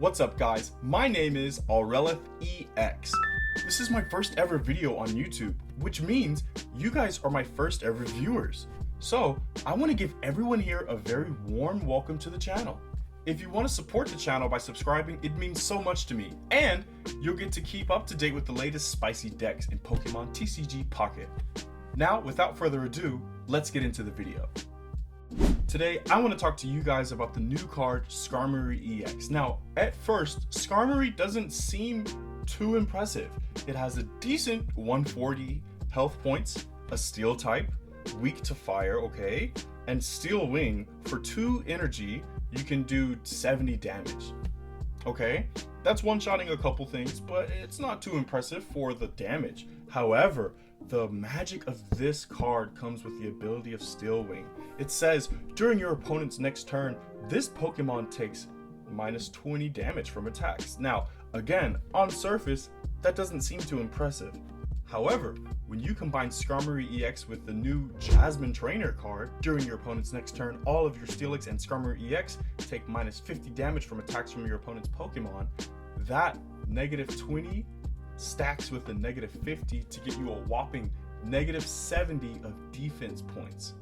What's up guys, my name is Aurellith EX. This is my first ever video on YouTube, which means you guys are my first ever viewers. So I want to give everyone here a very warm welcome to the channel. If you want to support the channel by subscribing, it means so much to me. And you'll get to keep up to date with the latest spicy decks in Pokemon TCG Pocket. Now, without further ado, let's get into the video. Today, I want to talk to you guys about the new card, Skarmory EX. Now, at first, Skarmory doesn't seem too impressive. It has a decent 140 health points, a steel type, weak to fire, okay, and steel wing. For 2 energy, you can do 70 damage. Okay, that's one-shotting a couple things, but it's not too impressive for the damage. However, the magic of this card comes with the ability of Steel Wing. It says, during your opponent's next turn, this Pokemon takes minus 20 damage from attacks. Now, again, on surface, that doesn't seem too impressive. However, when you combine Skarmory EX with the new Jasmine Trainer card, during your opponent's next turn, all of your Steelix and Skarmory EX take minus 50 damage from attacks from your opponent's Pokemon. That negative 20 stacks with the negative 50 to get you a whopping negative 70 of defense points.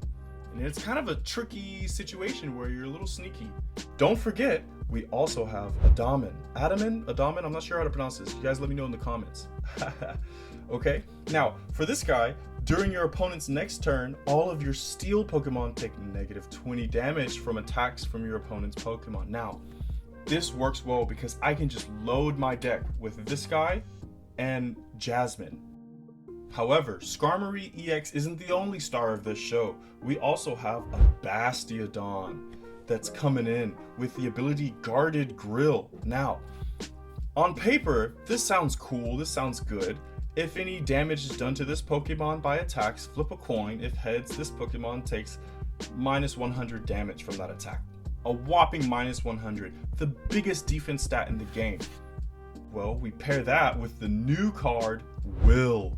And it's kind of a tricky situation where you're a little sneaky. Don't forget, we also have Adaman, I'm not sure how to pronounce this. You guys let me know in the comments. Okay, now for this guy, during your opponent's next turn, all of your steel Pokemon take negative 20 damage from attacks from your opponent's Pokemon. Now, this works well because I can just load my deck with this guy and Jasmine. However, Skarmory EX isn't the only star of this show. We also have a Bastiodon that's coming in with the ability Guarded Grill. Now, on paper, this sounds cool, this sounds good. If any damage is done to this Pokemon by attacks, flip a coin. If heads, this Pokemon takes minus 100 damage from that attack. A whopping minus 100, the biggest defense stat in the game. Well, we pair that with the new card, Will.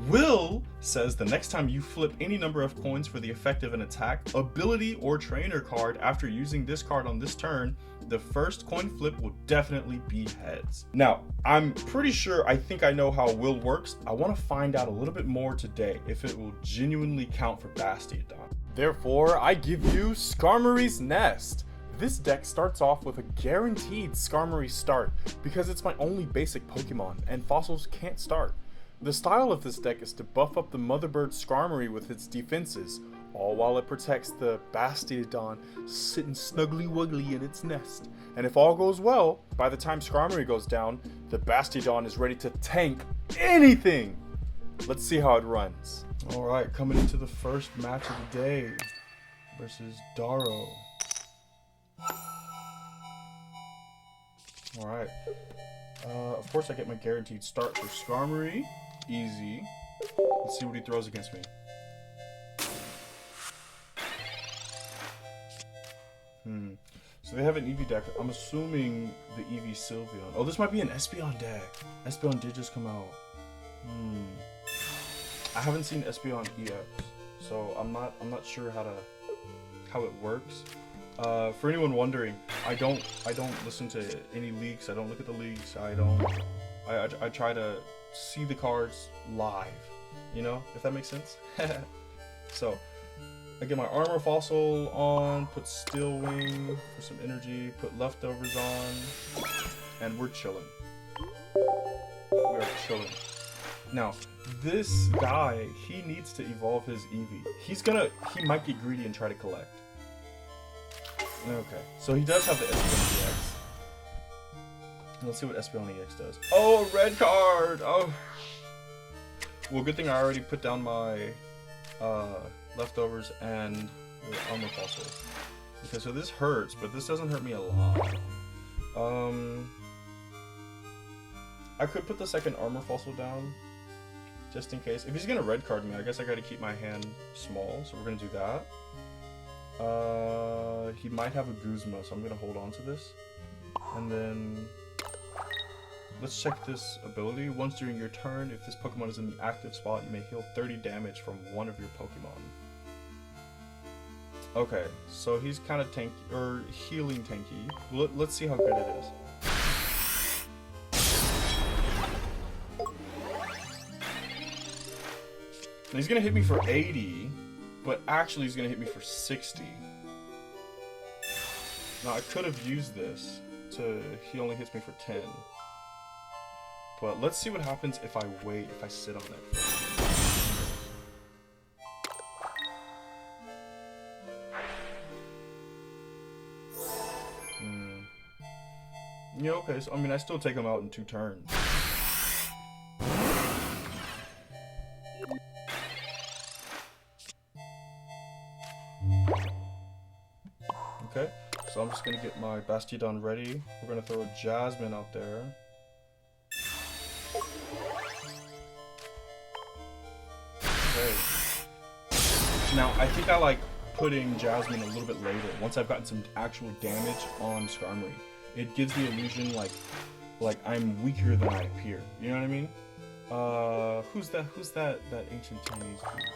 Will says the next time you flip any number of coins for the effect of an attack, ability, or trainer card after using this card on this turn, the first coin flip will definitely be heads. Now, I'm pretty sure I think I know how Will works. I want to find out a little bit more today if it will genuinely count for Bastiodon. Therefore, I give you Skarmory's Nest. This deck starts off with a guaranteed Skarmory start because it's my only basic Pokemon and fossils can't start. The style of this deck is to buff up the Motherbird Skarmory with its defenses, all while it protects the Bastiodon sitting snugly wuggly in its nest. And if all goes well, by the time Skarmory goes down, the Bastiodon is ready to tank anything! Let's see how it runs. Alright, coming into the first match of the day versus Daro. Alright, of course I get my guaranteed start for Skarmory. Easy. Let's see what he throws against me. So they have an Eevee deck. I'm assuming the Eevee Sylveon. Oh, this might be an Espeon deck. Espeon did just come out. I haven't seen Espeon EX, so I'm not sure how it works. For anyone wondering, I don't listen to any leaks. I don't look at the leaks. I try to see the cards live, you know, if that makes sense. So I get my armor fossil on, put Steel Wing for some energy, put leftovers on, and we're chilling. We are chilling. Now, this guy, he needs to evolve his Eevee. He might get greedy and try to collect. Okay, so he does have the Espeon EX. Let's see what Espeon EX does. Oh, a red card! Oh! Well, good thing I already put down my leftovers and the armor fossil. Okay, so this hurts, but this doesn't hurt me a lot. I could put the second armor fossil down, just in case. If he's gonna red card me, I guess I gotta keep my hand small, so we're gonna do that. He might have a Guzma, so I'm gonna hold on to this. And then let's check this ability. Once during your turn, if this Pokemon is in the active spot, you may heal 30 damage from one of your Pokemon. Okay, so he's kind of tanky, or healing tanky. Let's see how good it is. he's gonna hit me for 80, but actually he's gonna hit me for 60. Now I could have used this to, he only hits me for 10. But let's see what happens if I wait, if I sit on it. Yeah, okay, so I mean I still take him out in 2 turns. Okay, so I'm just gonna get my Bastiodon ready. We're gonna throw a Jasmine out there. Okay. Now I think I like putting Jasmine a little bit later, once I've gotten some actual damage on Skarmory. It gives the illusion like I'm weaker than I appear. You know what I mean? Who's that ancient Chinese dude?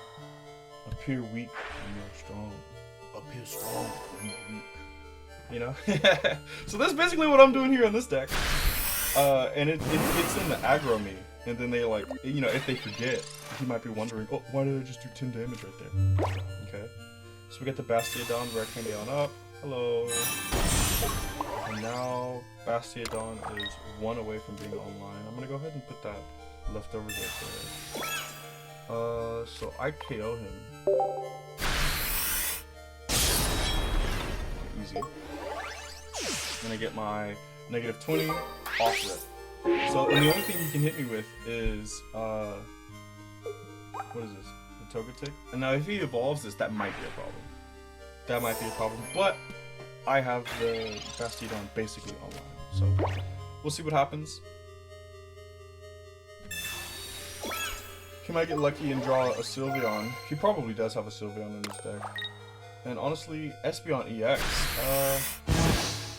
Appear weak when you're strong. Appear strong when you're weak. You know? So that's basically what I'm doing here on this deck. And it gets them to aggro me. And then they like, you know, if they forget, he might be wondering, oh, why did I just do 10 damage right there? Okay. So we get the Bastiodon, Rectangle on up. Hello. And now Bastiodon is 1 away from being online. I'm gonna go ahead and put that leftovers right there. So I KO him. Easy. And I get my -20 off rip. So and the only thing he can hit me with is what is this? The Togetic? And now if he evolves this, that might be a problem. That might be a problem, but I have the Bastiodon basically online, so we'll see what happens. He might get lucky and draw a Sylveon. He probably does have a Sylveon in his deck. And honestly, Espeon EX,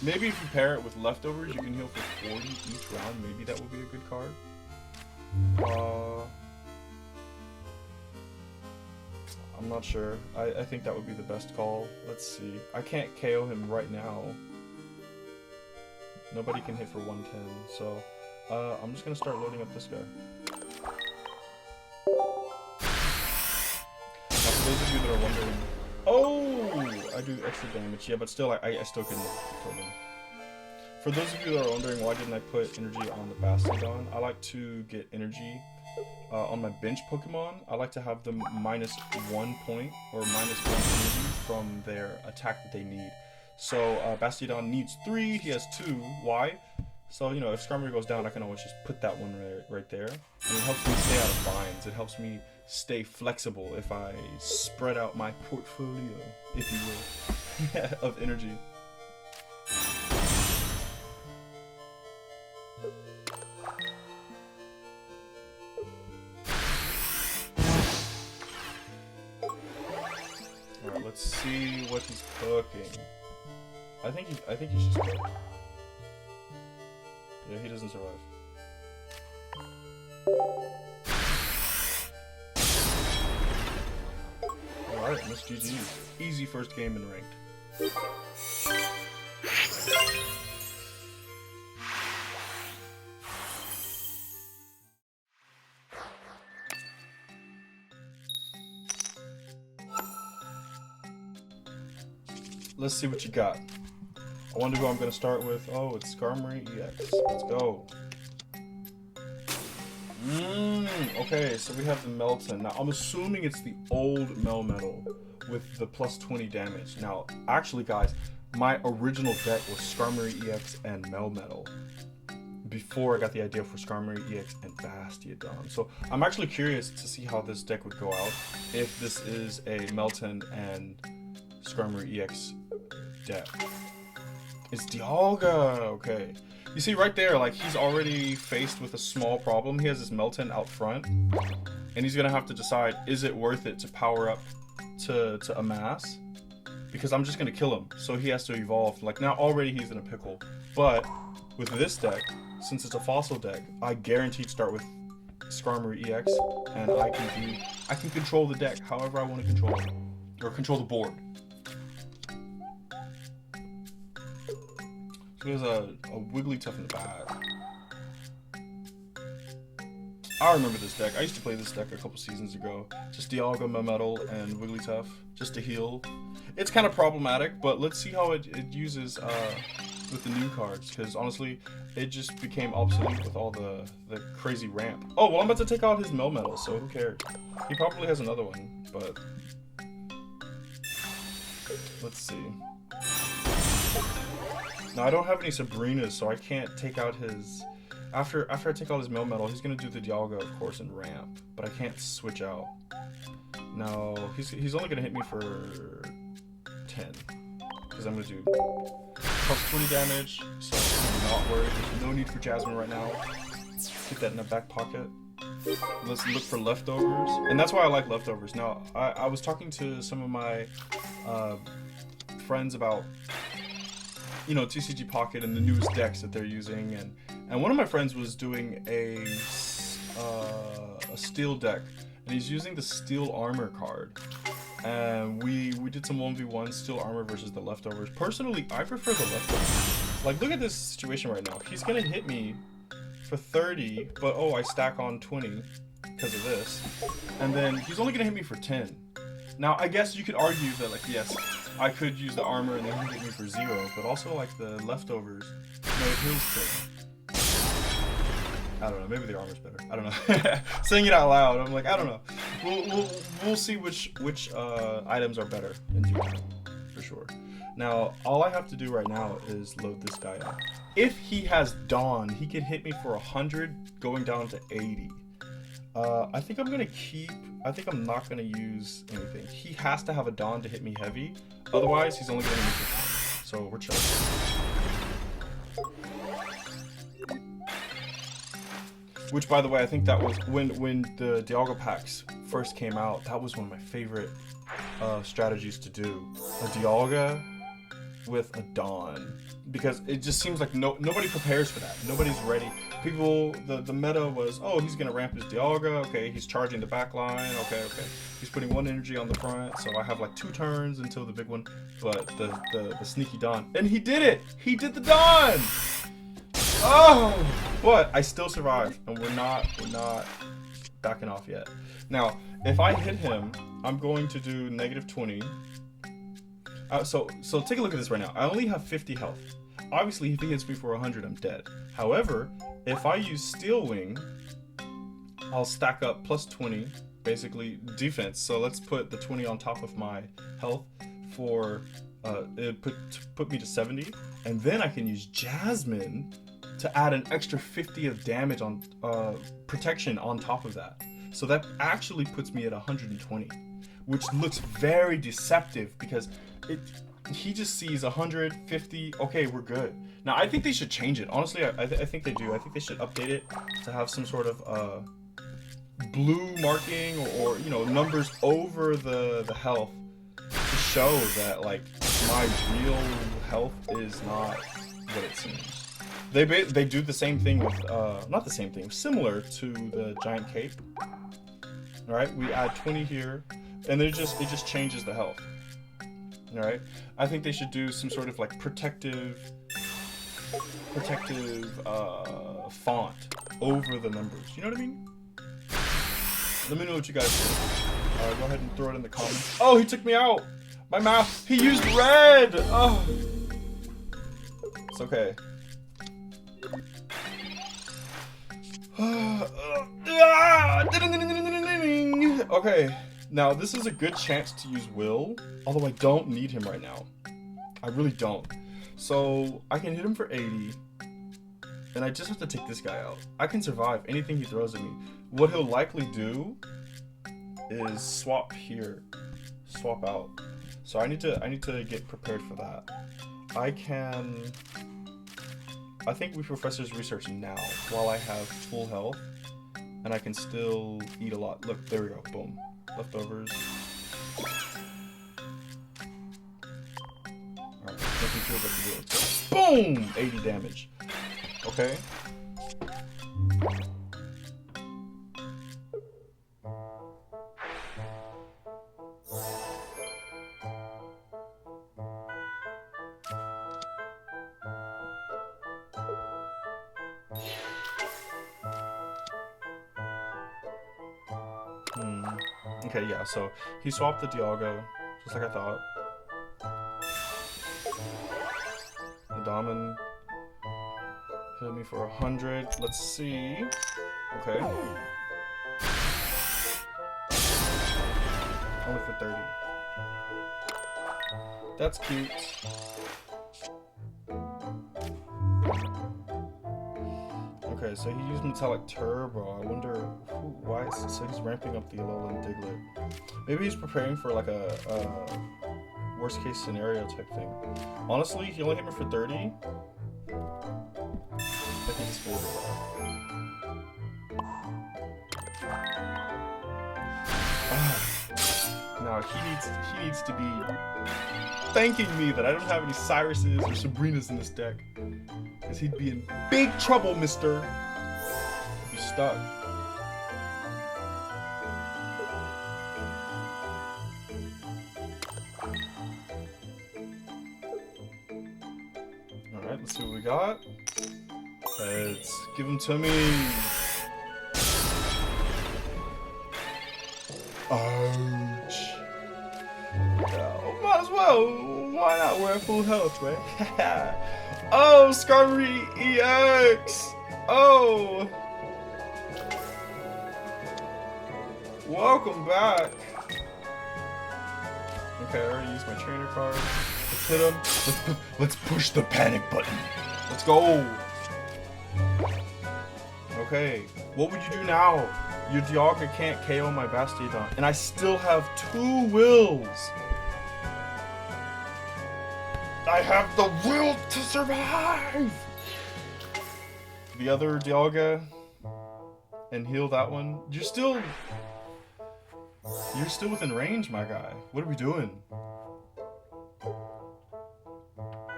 maybe if you pair it with leftovers, you can heal for 40 each round. Maybe that would be a good card. I'm not sure. I think that would be the best call. Let's see. I can't KO him right now. Nobody can hit for 110, so I'm just gonna start loading up this guy. Now, for those of you that are wondering, oh, I do extra damage. Yeah, but still, I still couldn't kill him. For those of you that are wondering why didn't I put energy on the Bastiodon, I like to get energy on my bench Pokemon. I like to have them -1 point or -1 energy from their attack that they need. So Bastiodon needs 3, he has 2. Why? So, you know, if Skarmory goes down, I can always just put that one right there. And it helps me stay out of binds. It helps me stay flexible if I spread out my portfolio, if you will, of energy. Alright, let's see what he's cooking. I think he's just cooked. Yeah, he doesn't survive. Alright, Miss GG. Easy first game in ranked. Let's see what you got. I wonder who I'm going to start with. Oh, it's Skarmory EX. Let's go. Okay, so we have the Melton. Now, I'm assuming it's the old Melmetal with the +20 damage. Now, actually, guys, my original deck was Skarmory EX and Melmetal before I got the idea for Skarmory EX and Bastiodon. So, I'm actually curious to see how this deck would go out if this is a Melton and Skarmory EX deck. It's Dialga, okay. You see right there, like, he's already faced with a small problem. He has this Melton out front, and he's gonna have to decide, is it worth it to power up to Amass? Because I'm just gonna kill him, so he has to evolve. Like, now already he's in a pickle. But with this deck, since it's a fossil deck, I guaranteed start with Skarmory EX, and I can control the deck however I want to control it, or control the board. So there's a Wigglytuff in the back. I remember this deck. I used to play this deck a couple seasons ago. Just Dialga, Metal, and Wigglytuff, just to heal. It's kind of problematic, but let's see how it uses with the new cards, because honestly, it just became obsolete with all the crazy ramp. Oh, well, I'm about to take out his Metal, so who cares? He probably has another one, but let's see. Now, I don't have any Sabrinas, so I can't take out his... After I take out his Metal, he's going to do the Dialga, of course, and ramp, but I can't switch out. No, he's only going to hit me for 10, because I'm going to do plus 20 damage, so I'm not worried. There's no need for Jasmine right now. Keep that in the back pocket. Let's look for leftovers, and that's why I like leftovers. Now, I was talking to some of my friends about, you know, TCG Pocket and the newest decks that they're using, and one of my friends was doing a steel deck, and he's using the steel armor card. And we did some 1v1 steel armor versus the leftovers. Personally, I prefer the leftovers. Like, look at this situation right now. He's gonna hit me for 30, but oh, I stack on 20 because of this. And then he's only gonna hit me for 10. Now, I guess you could argue that, like, yes, I could use the armor and then he hit me for 0, but also, like, the leftovers, you know, it heals 10. I don't know. Maybe the armor's better. I don't know. Saying it out loud, I'm like, I don't know. We'll see which items are better in due time, for sure. Now, all I have to do right now is load this guy up. If he has Dawn, he can hit me for 100, going down to 80. I think I'm gonna keep. I think I'm not gonna use anything. He has to have a Dawn to hit me heavy. Otherwise, he's only gonna hit me for 10. So we're chilling. Which, by the way, I think that was when the Dialga packs first came out. That was one of my favorite strategies to do. A Dialga with a Dawn, because it just seems like nobody prepares for that. Nobody's ready. People, the meta was, oh, he's gonna ramp his Dialga. Okay, he's charging the back line. Okay, he's putting 1 energy on the front, so I have like 2 turns until the big one. But the sneaky Dawn, and he did it. He did the Dawn. Oh, but I still survived, and we're not backing off yet. Now, if I hit him, I'm going to do -20. So take a look at this right now. I only have 50 health. Obviously, if he hits me for 100, I'm dead. However, if I use Steel Wing, I'll stack up plus 20, basically defense. So let's put the 20 on top of my health for put me to 70, and then I can use Jasmine to add an extra 50 of damage on protection on top of that. So that actually puts me at 120, which looks very deceptive because he just sees 150. Okay, we're good. Now I think they should change it. Honestly, I think they do. I think they should update it to have some sort of blue marking or you know, numbers over the health to show that like my real health is not what it seems. They do the same thing with not the same thing, similar to the giant cape. All right, we add 20 here, and it just changes the health. All right, I think they should do some sort of like protective font over the numbers. You know what I mean? Let me know what you guys think. Go ahead and throw it in the comments. Oh, he took me out. My mouth. He used red. Oh, it's okay. Okay, now this is a good chance to use Will, although I don't need him right now. I really don't. So I can hit him for 80, and I just have to take this guy out. I can survive anything he throws at me. What he'll likely do is swap here, swap out. So I need to get prepared for that. I think we Professor's Research now while I have full health, and I can still eat a lot. Look, there we go, boom. Leftovers. Alright, nothing feels like to do. Let's go. Boom! 80 damage. Okay. Okay, yeah, so he swapped the Dialga, just like I thought. The Daman hit me for 100. Let's see. Okay. Only for 30. That's cute. Okay, so he used Metallic Turbo. I wonder why. So he's ramping up the Alolan Diglett. Maybe he's preparing for like a worst case scenario type thing. Honestly, he only hit me for 30. I think it's good. No, he needs to be thanking me that I don't have any Cyruses or Sabrinas in this deck. Because he'd be in big trouble, mister. He'd be stuck. Alright, let's see what we got. Let's give him to me. Ouch. No, might as well. Why not? We're at full health, right? Oh, Skarmory EX! Oh! Welcome back. Okay, I already used my trainer card. Let's hit him. Let's push the panic button. Let's go. Okay, what would you do now? Your Dialga can't KO my Bastiodon, and I still have 2 wills. I have the will to survive. The other Dialga and heal that one. You're still within range, my guy. What are we doing?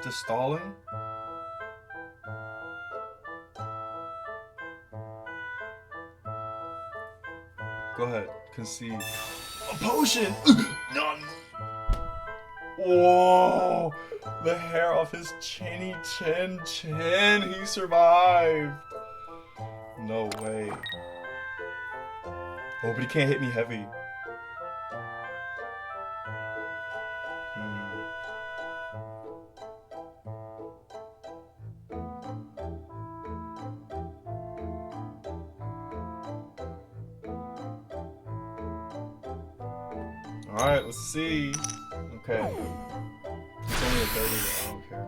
Just stalling? Go ahead, concede. A potion! None! Whoa! The hair off his chinny chin. He survived. No way. Oh, but he can't hit me heavy. Alright, let's see. Okay. It's only a 30 though, I don't care.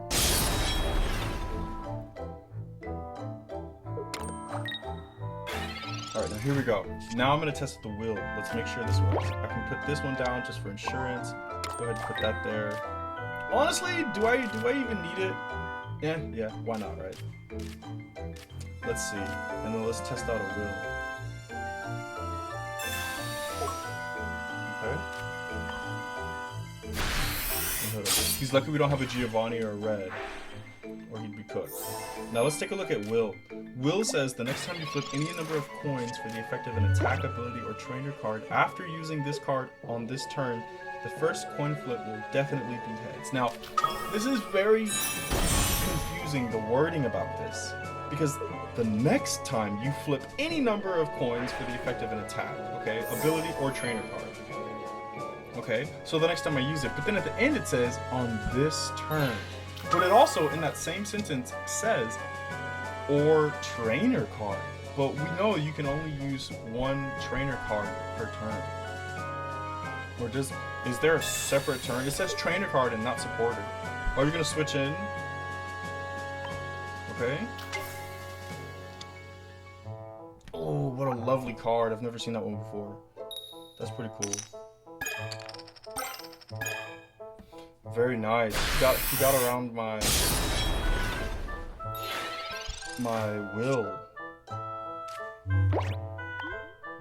Alright, now here we go. Now I'm gonna test the will. Let's make sure this works. I can put this one down just for insurance. Let's go ahead and put that there. Honestly, do I even need it? Yeah, why not, right? Let's see. And then let's test out a will. Okay. He's lucky we don't have a Giovanni or a Red, or he'd be cooked. Now let's take a look at Will. Will says the next time you flip any number of coins for the effect of an attack ability or trainer card after using this card on this turn, the first coin flip will definitely be heads. Now, this is very confusing, the wording about this, because the next time you flip any number of coins for the effect of an attack, okay, ability or trainer card. Okay, so the next time I use it, but then at the end it says, on this turn. But it also, in that same sentence, says, or trainer card. But we know you can only use 1 trainer card per turn. Or is there a separate turn? It says trainer card and not supporter. Are you gonna switch in? Okay. Oh, what a lovely card. I've never seen that one before. That's pretty cool. Very nice. He got around my will.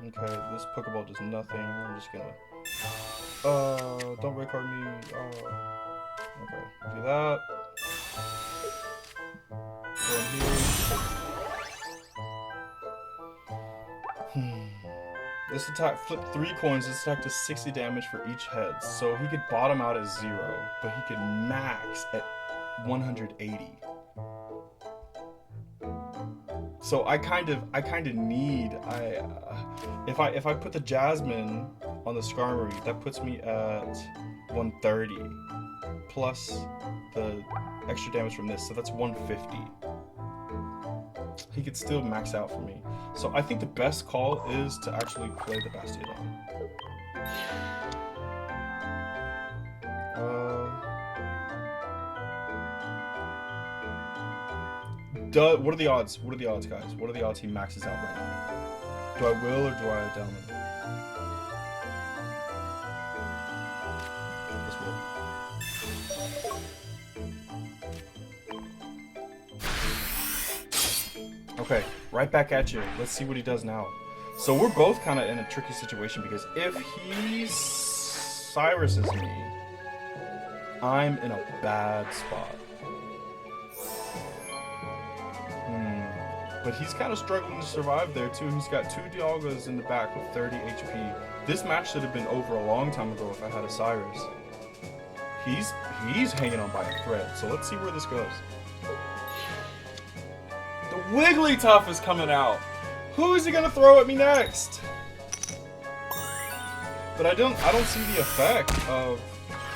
Okay, this Pokeball does nothing. I'm just gonna don't red card me. Okay, do that. Go in here. This attack flipped 3 coins. This attack does 60 damage for each head. So he could bottom out at 0, but he could max at 180. So I kind of need if I put the Jasmine on the Skarmory. That puts me at 130 plus the extra damage from this, so that's 150. He could still max out for me. So I think the best call is to actually play the Bastiodon. What are the odds? What are the odds, guys? What are the odds he maxes out right now? Do I will or do I down him? Let's roll. Okay, right back at you. Let's see what he does now. So we're both kind of in a tricky situation because if he Cyruses me, I'm in a bad spot. But he's kind of struggling to survive there too. He's got 2 Dialgas in the back with 30 HP. This match should have been over a long time ago if I had a Cyrus. He's hanging on by a thread. So let's see where this goes. The Wigglytuff is coming out. Who is he gonna throw at me next? But I don't see the effect of.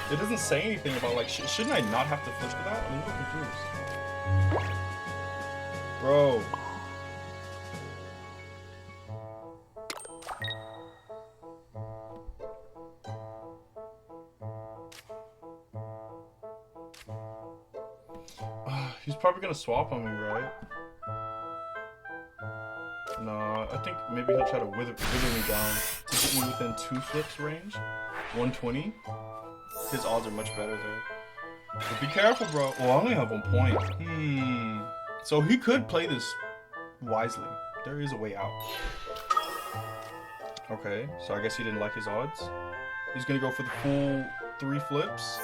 It doesn't say anything about like. Shouldn't I not have to flip to that? I'm a little confused. Bro. He's probably gonna swap on me, right? Nah, I think maybe he'll try to wither me down to get me within 2 flips range. 120. His odds are much better there. But be careful, bro. Well, I only have 1 point. So he could play this wisely. There is a way out. Okay, so I guess he didn't like his odds. He's gonna go for the full 3 flips.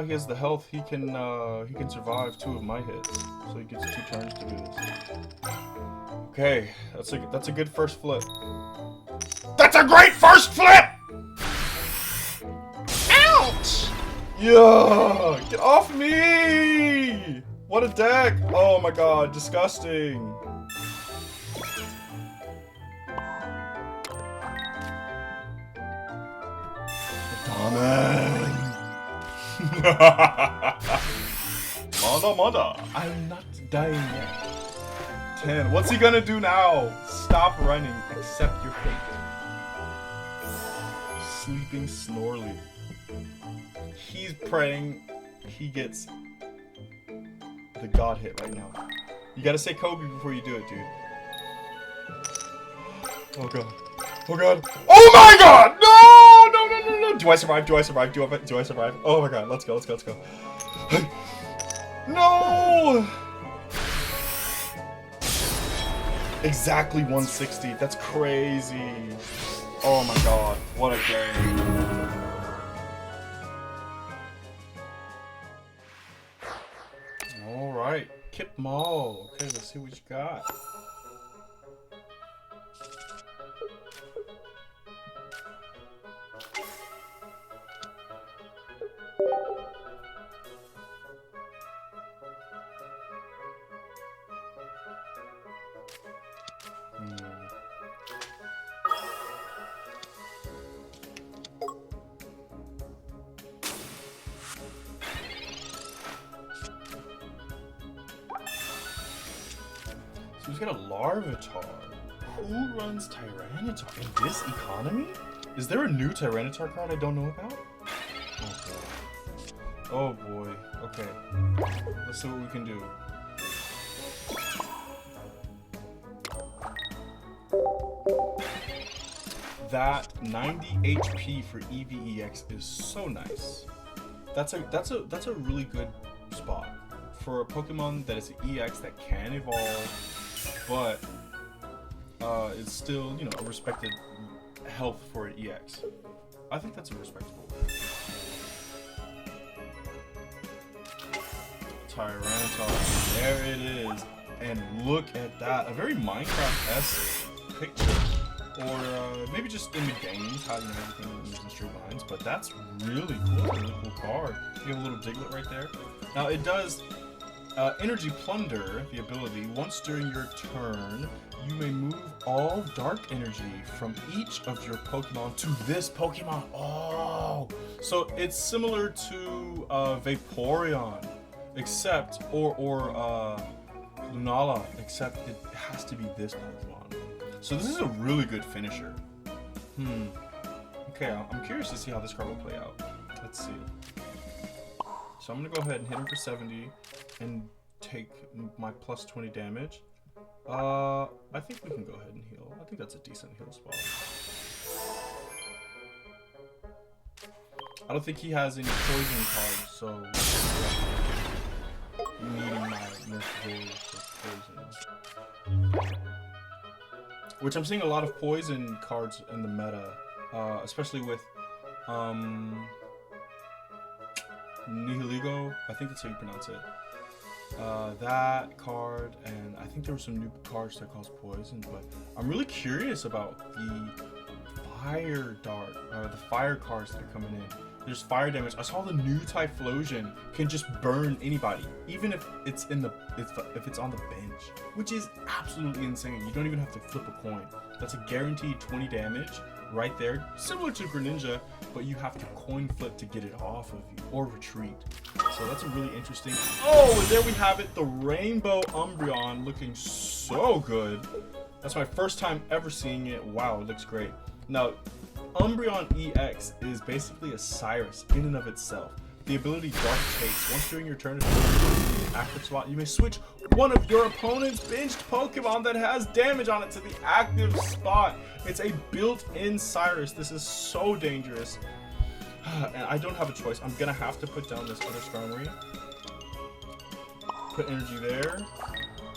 He has the health. He can survive 2 of my hits. So he gets 2 turns to do this. Okay, that's a good first flip. That's a great first flip! Ouch! Yeah! Get off me! What a deck! Oh my god, disgusting. Mother, I'm not dying yet. 10. What's he gonna do now? Stop running. Accept your fate. Sleeping Snorly. He's praying he gets the god hit right now. You gotta say Kobe before you do it, dude. Oh god. Oh god. Oh my god! No! No! Do I survive? Do I survive? Do I survive? Oh my god, let's go. No! Exactly 160. That's crazy. Oh my god, what a game. Alright, Kip Mall. Okay, let's see what you got. So he's got a Larvitar. Who runs Tyranitar in this economy? Is there a new Tyranitar card I don't know about? Oh boy. Okay. Let's see what we can do. That 90 HP for Eevee EX is so nice. That's a really good spot for a Pokemon that is an EX that can evolve, but it's still, you know, a respected health for an EX. I think that's a respectable. Tyranitar, there it is, and look at that, a very Minecraft-esque picture. Or maybe just in the games, how, you know, everything moves in straight lines. But that's really cool. Really cool card. You have a little Diglett right there. Now it does Energy Plunder, the ability, once during your turn, you may move all dark energy from each of your Pokemon to this Pokemon. Oh, so it's similar to Vaporeon, except or Lunala, except it has to be this Pokemon. So this is a really good finisher. Okay, I'm curious to see how this card will play out. Let's see. So I'm gonna go ahead and hit him for 70 and take my plus 20 damage. I think we can go ahead and heal. I think that's a decent heal spot. I don't think he has any poison cards, so needing my necessary for poison. Which I'm seeing a lot of poison cards in the meta, especially with Nihiligo, I think that's how you pronounce it. That card, and I think there were some new cards that cause poison, but I'm really curious about the fire cards that are coming in. There's fire damage. I saw the new Typhlosion can just burn anybody, even if it's on the bench, which is absolutely insane. You don't even have to flip a coin. That's a guaranteed 20 damage right there, similar to Greninja, but you have to coin flip to get it off of you or retreat. So that's a really interesting. Oh, and there we have it, the Rainbow Umbreon, looking so good. That's my first time ever seeing it. Wow, it looks great. Now, Umbreon EX is basically a Cyrus in and of itself. The ability Dark Chase. Once during your turn, if you're in the active slot, you may switch one of your opponent's benched Pokemon that has damage on it to the active spot. It's a built-in Cyrus. This is so dangerous. And I don't have a choice. I'm gonna have to put down this other Skarmory. Put energy there.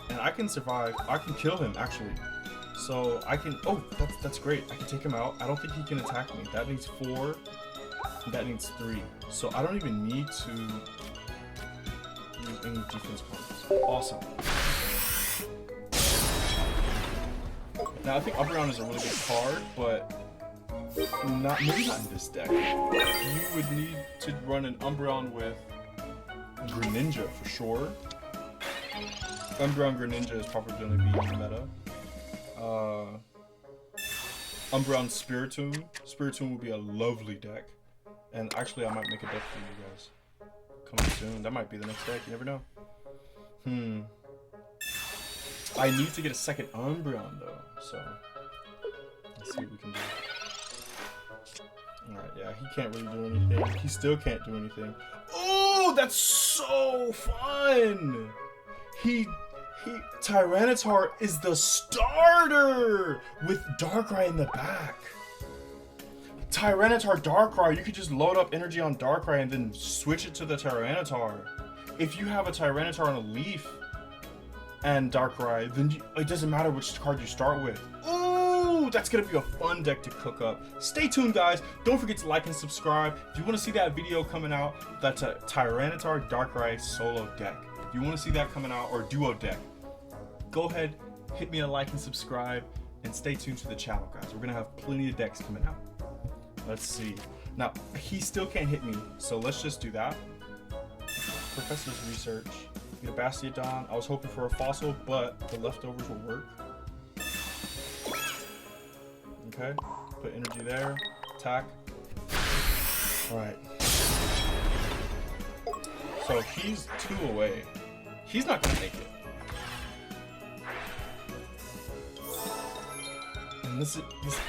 And I can survive. I can kill him, actually. So I can, oh, that's great. I can take him out. I don't think he can attack me. That needs 4, and that needs 3. So I don't even need to use any defense cards. Awesome. Now I think Umbreon is a really good card, but maybe not in this deck. You would need to run an Umbreon with Greninja for sure. Umbreon Greninja is probably going to be in the meta. Umbreon Spiritomb. Spiritomb would be a lovely deck. And actually, I might make a deck for you guys. Coming soon. That might be the next deck. You never know. I need to get a second Umbreon, though. So, let's see what we can do. Alright, yeah, he can't really do anything. He still can't do anything. Oh, that's so fun! Tyranitar is the starter with Darkrai in the back. Tyranitar Darkrai, you could just load up energy on Darkrai and then switch it to the Tyranitar. If you have a Tyranitar on a Leaf and Darkrai, then it doesn't matter which card you start with. Ooh, that's gonna be a fun deck to cook up. Stay tuned, guys. Don't forget to like and subscribe. If you want to see that video coming out, that's a Tyranitar Darkrai solo deck. If you want to see that coming out, or duo deck, go ahead, hit me a like and subscribe, and stay tuned to the channel, guys. We're gonna have plenty of decks coming out. Let's see. Now, he still can't hit me, so let's just do that. Professor's Research. Get a Bastiodon. I was hoping for a fossil, but the leftovers will work. Okay, put energy there. Attack. Alright. So he's 2 away. He's not gonna make it. And this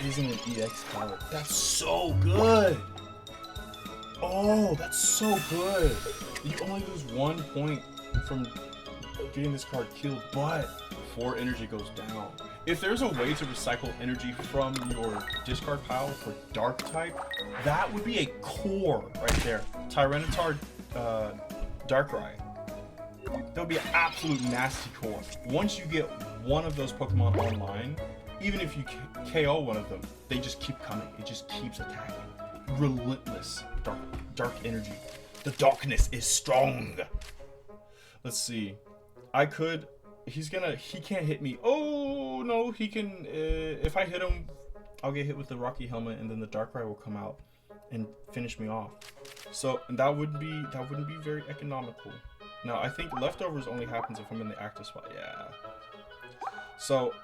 isn't an EX card. That's so good! Oh, that's so good! You only lose 1 point from getting this card killed, but 4 energy goes down. If there's a way to recycle energy from your discard pile for Dark type, that would be a core right there. Tyranitar Darkrai. That would be an absolute nasty core. Once you get one of those Pokemon online, even if you KO one of them, they just keep coming. It just keeps attacking. Relentless dark energy. The darkness is strong. Let's see. He can't hit me. Oh no, he can. If I hit him, I'll get hit with the Rocky Helmet, and then the Darkrai will come out and finish me off. So, and that wouldn't be very economical. Now, I think leftovers only happens if I'm in the active spot. Yeah. So,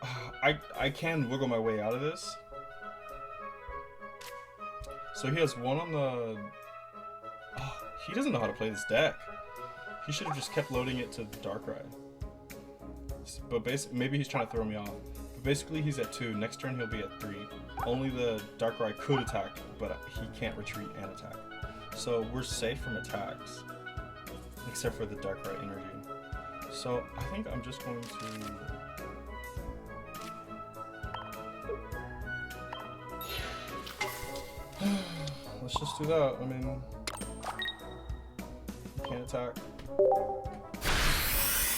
I can wiggle my way out of this. So he has one on the... Oh, he doesn't know how to play this deck. He should have just kept loading it to Darkrai. But basically, maybe he's trying to throw me off. But basically, he's at 2. Next turn, he'll be at 3. Only the Darkrai could attack, but he can't retreat and attack. So we're safe from attacks, except for the Darkrai energy. So I think I'm just going to... Let's just do that. I mean, he can't attack.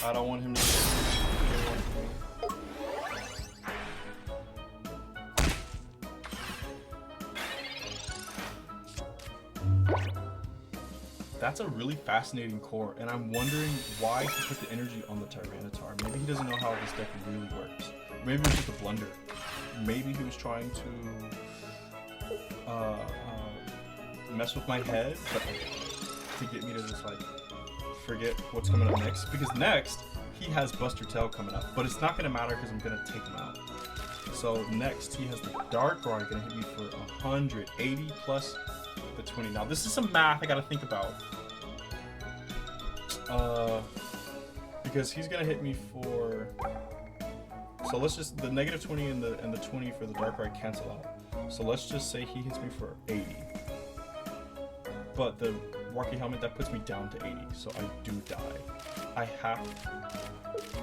I don't want him to get one for me. That's a really fascinating core, and I'm wondering why he put the energy on the Tyranitar. Maybe he doesn't know how this deck really works. Maybe it was just a blunder. Maybe he was trying to mess with my head, but to get me to just like forget what's coming up next. Because next he has Buster Tail coming up, but it's not gonna matter because I'm gonna take him out. So next he has the Darkrai gonna hit me for 180 plus the 20. Now this is some math I gotta think about. Because he's gonna hit me for. So let's just the negative 20 and the 20 for the Darkrai cancel out. So let's just say he hits me for 80. But the Rocky Helmet, that puts me down to 80, so I do die. I have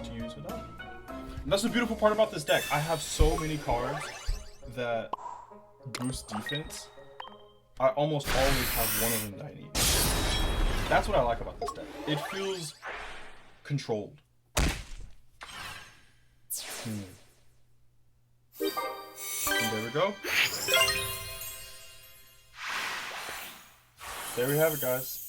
to use it up. And that's the beautiful part about this deck. I have so many cards that boost defense. I almost always have one of them that I need. That's what I like about this deck. It feels controlled. And there we go. There we have it, guys.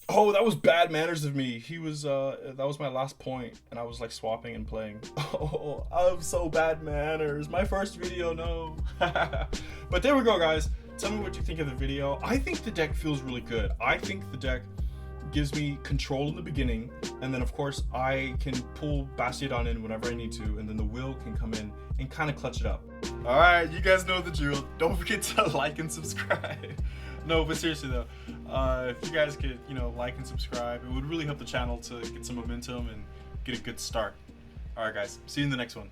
Oh, that was bad manners of me. He was, that was my last point, and I was like swapping and playing. Oh, I'm so bad manners. My first video, no. But there we go, guys. Tell me what you think of the video. I think the deck feels really good. I think the deck gives me control in the beginning, and then of course I can pull Bastiodon in whenever I need to, and then the will can come in and kind of clutch it up. All right, you guys know the drill. Don't forget to like and subscribe. No, but seriously though, if you guys could, like and subscribe, it would really help the channel to get some momentum and get a good start. All right, guys, see you in the next one.